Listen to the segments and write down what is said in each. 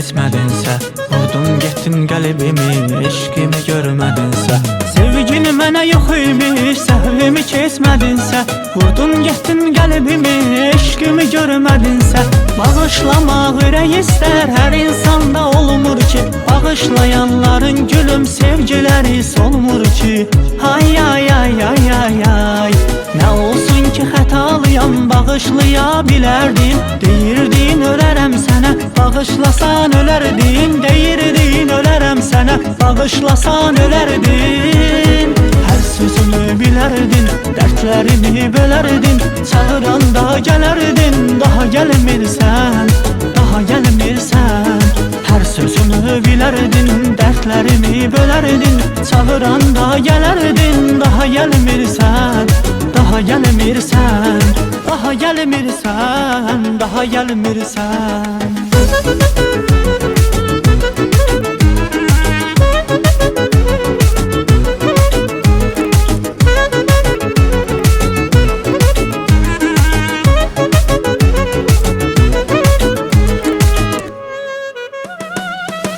kesmədinsə, vurdun getdin qəlbimi, eşqimi görmədinsə. Sevgini mənə yox imiş, səhvimi kesmədinsə, vurdun getdin qəlbimi, eşqimi görmədinsə. Bağışlamaq ürək istər, hər insanda olmur ki, bağışlayanların gülüm sevgiləri solmur ki. Ay ay ay ay ay ay, nə olsun ki xətalıyam, bağışlaya bilərdin. Deyirdin ölərəm sənə, bağışlasan ölərdin. Deyirdin ölərəm sənə, bağışlasan ölərdin. Hər sözümü bilərdin, dərdlərimi bölərdin. Çağıranda gələrdin, daha gəlmirsən, daha gəlmirsən. Hər sözümü bilərdin, dərdlərimi bölərdin. Çağıranda gələrdin, daha gəlmirsən, daha gəlmirsən, daha gəlmirsən, daha gəlmirsən.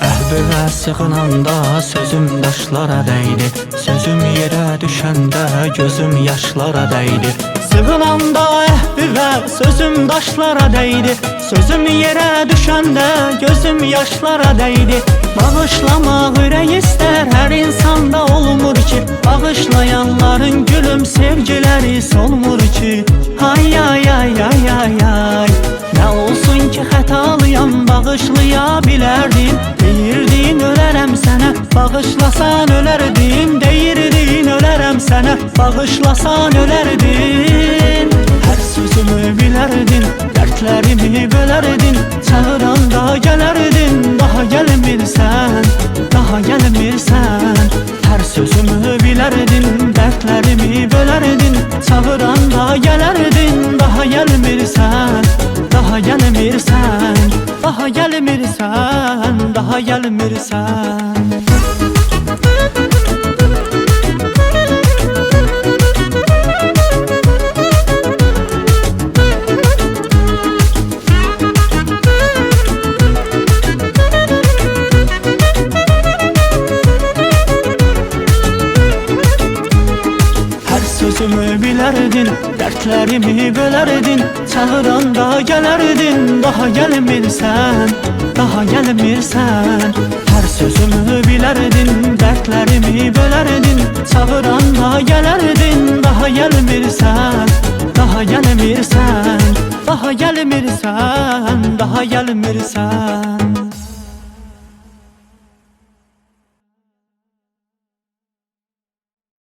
Əhvə sığınanda sözüm daşlara dəydi, sözüm yerə düşəndə gözüm yaşlara dəydi. Sığınanda əhvə sözüm daşlara dəydi, sözüm yerə düşəndə gözüm yaşlara dəydi. Bağışlamaq ürək istər, hər insanda olmur ki, bağışlayanların gülüm sevgiləri solmur ki. Ay ay ay ay ay ay, nə olsun ki xətalıyam, bağışlaya bilərdin. Deyirdin ölərəm sənə, bağışlasan ölərdin. Deyirdin ölərəm sənə, bağışlasan ölərdin. Hər sözümü bilərdin, dərdlərimi bölərdin. Çağıranda gələrdin, daha gəlmirsən, daha gəlmirsən. Hər sözümü bilərdin, dərdlərimi bölərdin. Çağıranda gələrdin, daha gəlmirsən, daha gəlmirsən, daha gəlmirsən, daha gəlmirsən. Sözümü bilərdin, dərdlərimi bölərdin. Çağıranda gələrdin, daha gəlmirsən, daha gəlmirsən. Hər sözümü bilərdin, dərdlərimi bölərdin. Çağıranda gələrdin, daha gəlmirsən, daha gəlmirsən, daha gəlmirsən.